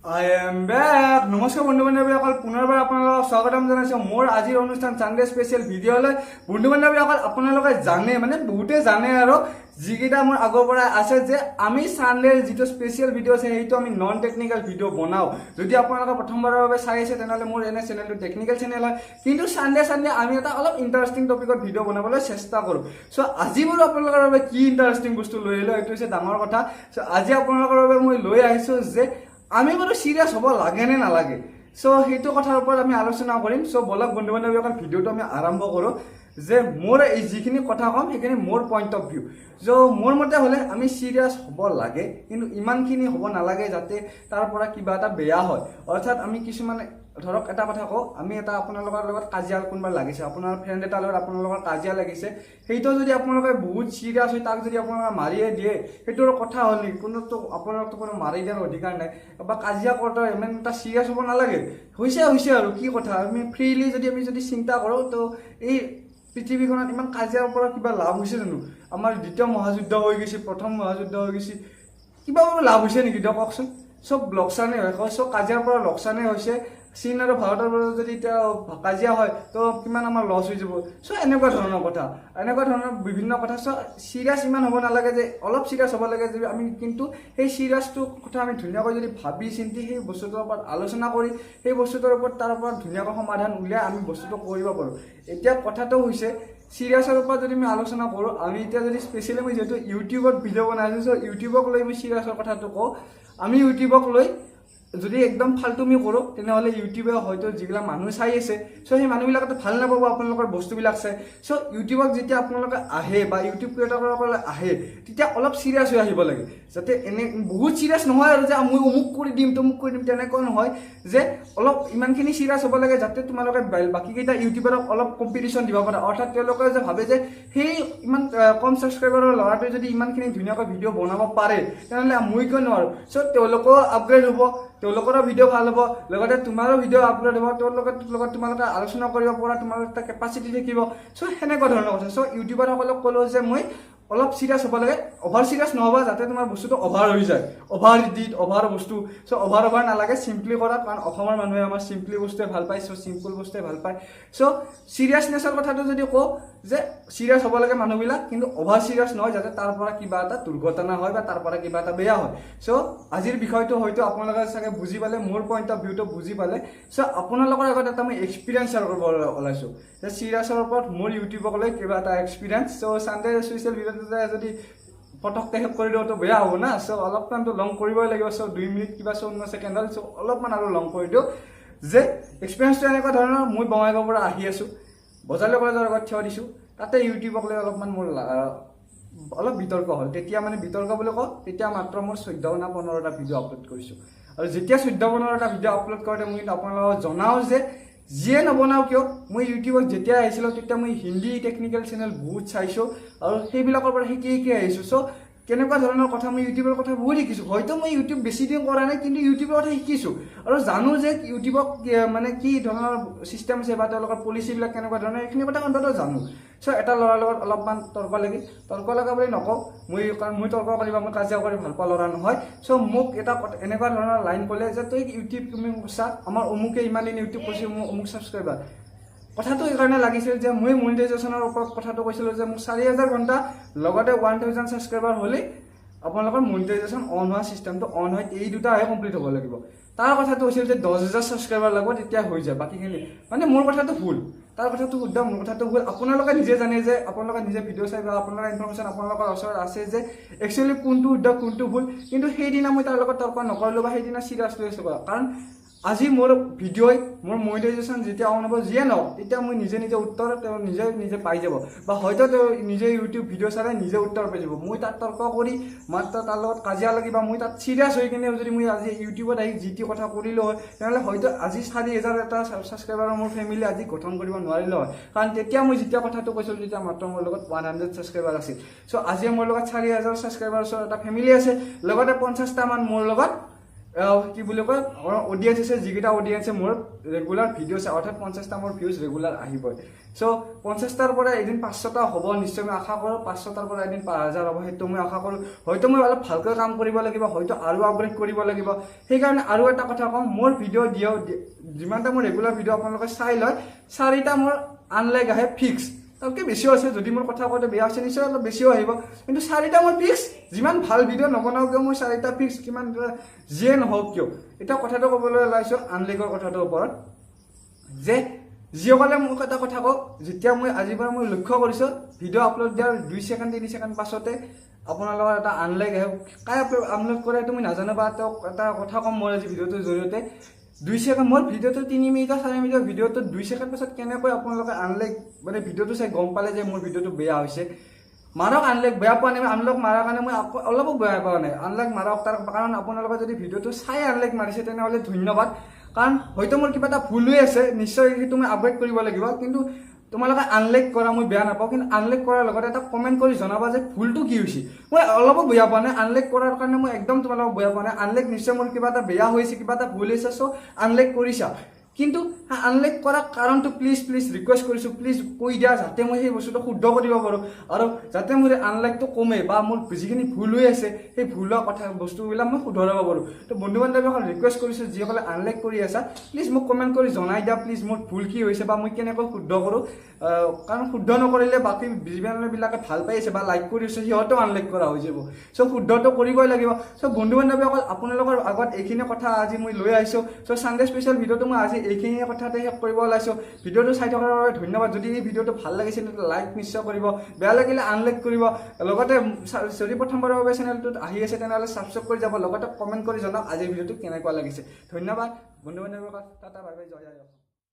I am back. নমস্কাৰ বন্ধু বান্ধৱীসকল, পুনৰবাৰ আপোনালোকক স্বাগতম জনাইছোঁ মোৰ আজিৰ অনুষ্ঠান চানডে স্পেচিয়েল ভিডিঅ'লৈ। বন্ধু বান্ধৱীসকল, আপোনালোকে জানে বহুতে জানে আৰু যিকেইটা মোৰ আগৰ পৰা আছে যে আমি চানডেৰ যিটো স্পেচিয়েল ভিডিঅ' আছে সেইটো আমি নন টেকনিকেল ভিডিঅ' বনাওঁ। যদি আপোনালোকে প্ৰথমবাৰৰ বাবে চাই আছে তেনেহ'লে মোৰ এনে চেনেলটো টেকনিকেল চেনেল হয়, কিন্তু চানডে আমি এটা অলপ ইণ্টাৰেষ্টিং টপিকত ভিডিঅ' বনাবলৈ চেষ্টা কৰোঁ। চ' আজি বাৰু আপোনালোকৰ বাবে কি ইণ্টাৰেষ্টিং বস্তু লৈ আহিলোঁ এইটো হৈছে ডাঙৰ কথা। চ' আজি আপোনালোকৰ বাবে মই লৈ আহিছোঁ যে আমি বাৰু চিৰিয়াছ হ'ব লাগে নে নালাগে। চ' সেইটো কথাৰ ওপৰত আমি আলোচনা কৰিম। চ' বলক বন্ধু বান্ধৱীসকল ভিডিঅ'টো আমি আৰম্ভ কৰোঁ যে মোৰ এই যিখিনি কথা ক'ম সেইখিনি মোৰ পইণ্ট অফ ভিউ। চ' মোৰ মতে হ'লে আমি চিৰিয়াছ হ'ব লাগে, কিন্তু ইমানখিনি হ'ব নালাগে যাতে তাৰ পৰা কিবা এটা বেয়া হয়। অৰ্থাৎ আমি কিছুমান ধৰক এটা কথা কওঁ, আমি এটা আপোনালোকৰ লগত কাজিয়া কোনোবা লাগিছে, আপোনাৰ ফ্ৰেণ্ড এটাৰ লগত আপোনালোকৰ কাজিয়া লাগিছে, সেইটো যদি আপোনালোকে বহুত চিৰিয়াছ হয় তাক যদি আপোনালোকে মাৰিয়ে দিয়ে সেইটোৰ কথা হ'ল নেকি? কোনোতো আপোনালোকতো কোনো মাৰি দিয়াৰ অধিকাৰ নাই বা কাজিয়া কৰোঁতে ইমান এটা চিৰিয়াছ হ'ব নালাগে। হৈছে আৰু কি কথা, আমি ফ্ৰীলি যদি চিন্তা কৰোঁ তো এই পৃথিৱীখনত ইমান কাজিয়াৰ পৰা কিবা লাভ হৈছে জানো? আমাৰ দ্বিতীয় মহাযুদ্ধ হৈ গৈছে, প্ৰথম মহাযুদ্ধ হৈ গৈছে, কিবা বাৰু লাভ হৈছে নেকি দিয়ক কওকচোন? চব লোকচানেই হয়, চব কাজিয়াৰ পৰা লোকচানেই হৈছে। চীন আৰু ভাৰতৰ মাজত যদি এতিয়া কাজিয়া হয় তো কিমান আমাৰ লছ হৈ যাব। চ' এনেকুৱা ধৰণৰ কথা, এনেকুৱা ধৰণৰ বিভিন্ন কথা। চ' চিৰিয়াছ ইমান হ'ব নালাগে, যে অলপ চিৰিয়াছ হ'ব লাগে যে আমি, কিন্তু সেই চিৰিয়াছটো কথা আমি ধুনীয়াকৈ যদি ভাবি চিন্তি সেই বস্তুটোৰ ওপৰত আলোচনা কৰি সেই বস্তুটোৰ ওপৰত তাৰ ওপৰত ধুনীয়াকৈ সমাধান উলিয়াই আমি বস্তুটো কৰিব পাৰোঁ। এতিয়া কথাটো হৈছে চিৰিয়াছৰ ওপৰত যদি আমি আলোচনা কৰোঁ, আমি এতিয়া যদি স্পেচিয়েলি মই যিহেতু ইউটিউবত ভিডিঅ' বনাইছোঁ, চ' ইউটিউবক লৈ মই চিৰিয়াছৰ কথাটো কওঁ। আমি ইউটিউবক লৈ যদি একদম ফাল্টুমি কৰোঁ তেনেহ'লে ইউটিউবে হয়তো যিবিলাক মানুহ চাই আছে, চ' সেই মানুহবিলাকেতো ভাল নাপাব আপোনালোকৰ বস্তুবিলাক চাই। চ' ইউটিউবক যেতিয়া আপোনালোকে আহে বা ইউটিউব ক্ৰিয়েটৰসকলে আহে তেতিয়া অলপ চিৰিয়াছ হৈ আহিব লাগে, যাতে এনে বহুত চিৰিয়াছ নহয় আৰু যে মই অমুক কৰি দিম তমুক কৰি দিম তেনেকুৱা নহয়, যে অলপ ইমানখিনি চিৰিয়াছ হ'ব লাগে যাতে তোমালোকে বাকীকেইটা ইউটিউবাৰক অলপ কম্পিটিশ্যন দিব পাৰা। অৰ্থাৎ তেওঁলোকে যে ভাবে যে সেই ইমান কম ছাবস্ক্ৰাইবাৰৰ ল'ৰাটোৱে যদি ইমানখিনি ধুনীয়াকৈ ভিডিঅ' বনাব পাৰে তেনেহ'লে মই কিয় নোৱাৰোঁ। চ' তেওঁলোকেও আপগ্ৰেড হ'ব, তেওঁলোকৰো ভিডিঅ' ভাল হ'ব, লগতে তোমাৰো ভিডিঅ' আপলোড হ'ব, তেওঁলোকৰ লগত তোমালোকে আলোচনা কৰিব পৰা তোমালোকৰ এটা কেপাচিটি থাকিব। চ' সেনেকুৱা ধৰণৰ কথা। চ' ইউটিউবাৰসকলক ক'লোঁ যে মই অলপ চিৰিয়াছ হ'ব লাগে, অভাৰ চিৰিয়াছ নহ'ব যাতে তোমাৰ বস্তুটো অভাৰ হৈ যায়, অভাৰ ইডিট অভাৰ বস্তু। চ' অভাৰ নালাগে, চিম্পলি কৰা, কাৰণ অসমৰ মানুহে আমাৰ চিম্পলি বস্তুৱে ভাল পায়। চ' চিম্পল বস্তুৱে ভাল পায়। চ' চিৰিয়াছনেছৰ কথাটো যদি কওঁ যে চিৰিয়াছ হ'ব লাগে মানুহবিলাক, কিন্তু অভাৰ চিৰিয়াছ নহয় যাতে তাৰ পৰা কিবা এটা দুৰ্ঘটনা হয় বা তাৰ পৰা কিবা এটা বেয়া হয়। চ' আজিৰ বিষয়টো হয়তো আপোনালোকে চাগে বুজি পালে, মোৰ পইণ্ট অফ ভিউটো বুজি পালে। চ' আপোনালোকৰ আগত এটা মই এক্সপিৰিয়েঞ্চ শ্বেয়াৰ কৰিব ওলাইছোঁ যে চিৰিয়াছৰ ওপৰত মোৰ ইউটিউবক লৈ কিবা এটা এক্সপিৰিয়েঞ্চ। চ' চানডে স্পেচিয়েল ভিডিঅ'টো যদি পটককৈ শেষ কৰি দিওঁতো বেয়া হ'ব না। চ' অলপমানতো লং কৰিবই লাগিব। চ' 2 মিনিট কিবা 54 ছেকেণ্ড হ'ল। চ' অলপমান আৰু লং কৰি দিওঁ যে এক্সপিৰিয়েঞ্চটো এনেকুৱা ধৰণৰ, মই বঙাইগাঁৱৰ পৰা আহি আছোঁ, বজাৰলৈ কলেজৰ আগত থিয় দিছোঁ, তাতে ইউটিউবক লৈ অলপমান মোৰ অলপ বিতৰ্ক হ'ল। তেতিয়া বিতৰ্ক বুলি কওঁ, তেতিয়া মাত্ৰ মোৰ 14 না 15টা ভিডিঅ' আপলোড কৰিছোঁ। আৰু যেতিয়া 14-15টা ভিডিঅ' আপলোড কৰোঁতে মই কিন্তু আপোনালোকক জনাওঁ যে যিয়ে নবনাওঁ কিয়, মই ইউটিউবত যেতিয়া আহিছিলোঁ তেতিয়া মই হিন্দী টেকনিকেল চেনেল বহুত চাইছোঁ আৰু সেইবিলাকৰ পৰা শিকি আহিছোঁ। চ' কেনেকুৱা ধৰণৰ কথা, মই ইউটিউবৰ কথা বহুত শিকিছোঁ। হয়তো মই ইউটিউব বেছি দিন কৰা নাই, কিন্তু ইউটিউবৰ কথা শিকিছোঁ আৰু জানো যে ইউটিউবক কি ধৰণৰ ছিষ্টেম আছে বা তেওঁলোকৰ পলিচিবিলাক কেনেকুৱা ধৰণৰ, এইখিনি কথা অন্ততঃ জানো। চ' এটা ল'ৰাৰ লগত অলপমান তৰ্ক লগা বুলি নকওঁ মই, কাৰণ মই তৰ্ক কৰি বা মই কাজিয়া কৰি ভাল পোৱা ল'ৰা নহয়। চ' মোক এটা এনেকুৱা ধৰণৰ লাইন ক'লে যে তই ইউটিউব তুমি চা, আমাৰ অমুকে ইমান দিন ইউটিউব কৰিছে, মোৰ অমুক ছাবস্ক্ৰাইবাৰ। কথাটো এইকাৰণে লাগিছিল যে মই মনিটাইজেশ্যনৰ ওপৰত কথাটো কৈছিলোঁ যে মোক 4000 ঘণ্টা লগতে 1000 ছাবস্ক্ৰাইবাৰ হ'লেই আপোনালোকৰ মনিটাইজেশ্যন অন হোৱা ছিষ্টেমটো অন হয়, এই দুটাহে কমপ্লিট হ'ব লাগিব। তাৰ কথাটো হৈছিল যে 10,000 ছাবস্ক্ৰাইবাৰ লাগিব তেতিয়া হৈ যায় বাকীখিনি। মোৰ কথাটো ভুল, তাৰ কথাটো শুদ্ধ, মোৰ কথাটো ভুল। আপোনালোকে নিজে জানে যে আপোনালোকে নিজে ভিডিঅ' চাই বা আপোনালোকৰ ইনফৰমেশ্যন আপোনালোকৰ ওচৰত আছে যে একচুৱেলি কোনটো শুদ্ধ কোনটো ভুল। কিন্তু সেইদিনা মই তাৰ লগত তৰ্ক নকৰিলোঁ বা সেইদিনা চিৰিয়াছ লৈ আছোঁ, কাৰণ আজি মোৰ ভিডিঅ'ই মোৰ মনিটাইজেশ্যন যেতিয়া অন হ'ব যিয়ে নহওক তেতিয়া মই নিজে উত্তৰ তেওঁ নিজে পাই যাব, বা হয়তো তেওঁ নিজে ইউটিউব ভিডিঅ' চালে নিজে উত্তৰ পাই যাব। মই তাত তৰ্ক কৰি মাত্ৰ তাৰ লগত কাজিয়া লাগি বা মই তাত চিৰিয়াছ হৈ কিনে যদি মই আজি ইউটিউবত আহি যি টি কথা কৰিলোঁ হয় তেনেহ'লে হয়তো আজি 4000 এটা ছাবস্ক্ৰাইবাৰৰ মোৰ ফেমিলি আজি গঠন কৰিব নোৱাৰিলোঁ হয়, কাৰণ তেতিয়া মই যেতিয়া কথাটো কৈছিলোঁ তেতিয়া মাত্ৰ মোৰ লগত 100 ছাবস্ক্ৰাইবাৰ আছিল। চ' আজি মোৰ লগত 4000 ছাবস্ক্ৰাইবাৰৰ এটা ফেমিলি আছে, লগতে 50টা মান মোৰ লগত কি বুলি কয় আমাৰ অডিয়েঞ্চ আছে, যিকেইটা অডিয়েঞ্চে মোৰ ৰেগুলাৰ ভিডিঅ' চাই, অৰ্থাৎ 50টা মোৰ ভিউজ ৰেগুলাৰ আহিবই। চ' 50টাৰ পৰা এদিন 500টা হ'ব নিশ্চয়, মই আশা কৰোঁ 500টাৰ পৰা এদিন 5000 হ'ব, সেইটো মই আশা কৰোঁ। হয়তো মই অলপ ভালকৈ কাম কৰিব লাগিব, হয়তো আৰু আপগ্ৰেড কৰিব লাগিব। সেইকাৰণে আৰু এটা কথা কওঁ, মোৰ ভিডিঅ' যিমানটা মোৰ ৰেগুলাৰ ভিডিঅ' আপোনালোকে চাই লয়, 4টা মোৰ আনলাইক আহে ফিক্স, তাতকৈ বেছিও আছে। যদি মোৰ কথা কওঁতে বেয়া হৈছে নিশ্চয় অলপ বেছিও আহিব, কিন্তু 4টা মোৰ ফিক্স। যিমান ভাল ভিডিঅ' নবনাওঁ কিয় মই 4টা ফিক্স, কিমান যিয়ে নহওক কিয়। এতিয়া কথাটো ক'বলৈ ওলাইছোঁ আনলাইকৰ কথাটোৰ ওপৰত, যে যিসকলে মোক এটা কথা কওঁ, যেতিয়া মই আজিৰ পৰা মই লক্ষ্য কৰিছোঁ ভিডিঅ' আপলোড দিয়াৰ 2 ছেকেণ্ড 3 ছেকেণ্ড পাছতে আপোনালোকৰ এটা আনলাইক আহে। কাই আপলোড কৰে তুমি নাজানো, বা তেওঁক এটা কথা ক'ম মই আজি ভিডিঅ'টোৰ জৰিয়তে, 2 ছেকেণ্ড মোৰ ভিডিঅ'টো 3 মিনিট 4 মিনিটৰ ভিডিঅ'টো 2 ছেকেণ্ড পাছত কেনেকৈ আপোনালোকে আনলাইক মানে ভিডিঅ'টো চাই গম পালে যে মোৰ ভিডিঅ'টো বেয়া হৈছে। মাৰক আনলাইক, বেয়া পোৱা নাই, আনলাইক মাৰাৰ কাৰণে মই অলপো বেয়া পোৱা নাই। আনলাইক মাৰক, তাৰ কাৰণ আপোনালোকে যদি ভিডিঅ'টো চাই আনলাইক মাৰিছে তেনেহ'লে ধন্যবাদ। কাৰণ হয়তো মোৰ কিবা এটা ভুল হৈ আছে, নিশ্চয় সেইটো মই আপগ্ৰেড কৰিব লাগিব। কিন্তু তোমালোকে আনলাইক কৰা মই বেয়া নাপাওঁ, কিন্তু আনলাইক কৰাৰ লগতে এটা কমেণ্ট কৰি জনাবা যে ভুলটো কি হৈছে। মই অলপো বেয়া পোৱা নাই আনলাইক কৰাৰ কাৰণে, মই একদম তোমালোকক বেয়া পোৱা নাই। আনলাইক নিশ্চয় মোৰ কিবা এটা বেয়া হৈছে, কিবা এটা ভুল হৈছে, চ' আনলাইক কৰিছা। কিন্তু আনলাইক কৰাৰ কাৰণটো প্লিজ ৰিকুৱেষ্ট কৰিছোঁ, প্লিজ কৈ দিয়া, যাতে মই সেই বস্তুটো শুদ্ধ কৰিব পাৰোঁ, আৰু যাতে মোৰ আনলাইকটো কমে, বা মোৰ যিখিনি ভুল হৈ আছে সেই ভুল হোৱা কথা বস্তুবিলাক মই শুধৰাব পাৰোঁ। তো বন্ধু বান্ধৱীসকল ৰিকুৱেষ্ট কৰিছোঁ, যিসকলে আনলাইক কৰি আছা প্লিজ মোক কমেণ্ট কৰি জনাই দিয়া, প্লিজ মোৰ ভুল কি হৈছে বা মই কেনেকৈ শুদ্ধ কৰোঁ। কাৰণ শুদ্ধ নকৰিলে বাকী যিবিলাকে ভাল পাই আছে বা লাইক কৰি আছে সিহঁতেও আনলাইক কৰা হৈ যাব। চ' শুদ্ধটো কৰিবই লাগিব। চ' বন্ধু বান্ধৱীসকল আপোনালোকৰ আগত এইখিনি কথা আজি মই লৈ আহিছোঁ। চ' ছানডে স্পেচিয়েল ভিডিঅ'টো মই আজি এইখিনি কথাতে শেষ কৰিব ওলাইছোঁ। ভিডিঅ'টো চাই থকাৰ বাবে ধন্যবাদ। যদি এই ভিডিঅ'টো ভাল লাগিছিল তেন্তে লাইক নিশ্চয় কৰিব, বেয়া লাগিলে আনলাইক কৰিব। লগতে যদি প্ৰথমবাৰৰ বাবে চেনেলটোত আহি আছে তেনেহ'লে ছাবস্ক্ৰাইব কৰি যাব, লগতে কমেণ্ট কৰি জনাওক আজি ভিডিঅ'টো কেনেকুৱা লাগিছে। ধন্যবাদ বন্ধু বান্ধৱীসকল, টাটা বাই বাই, জয় জয়।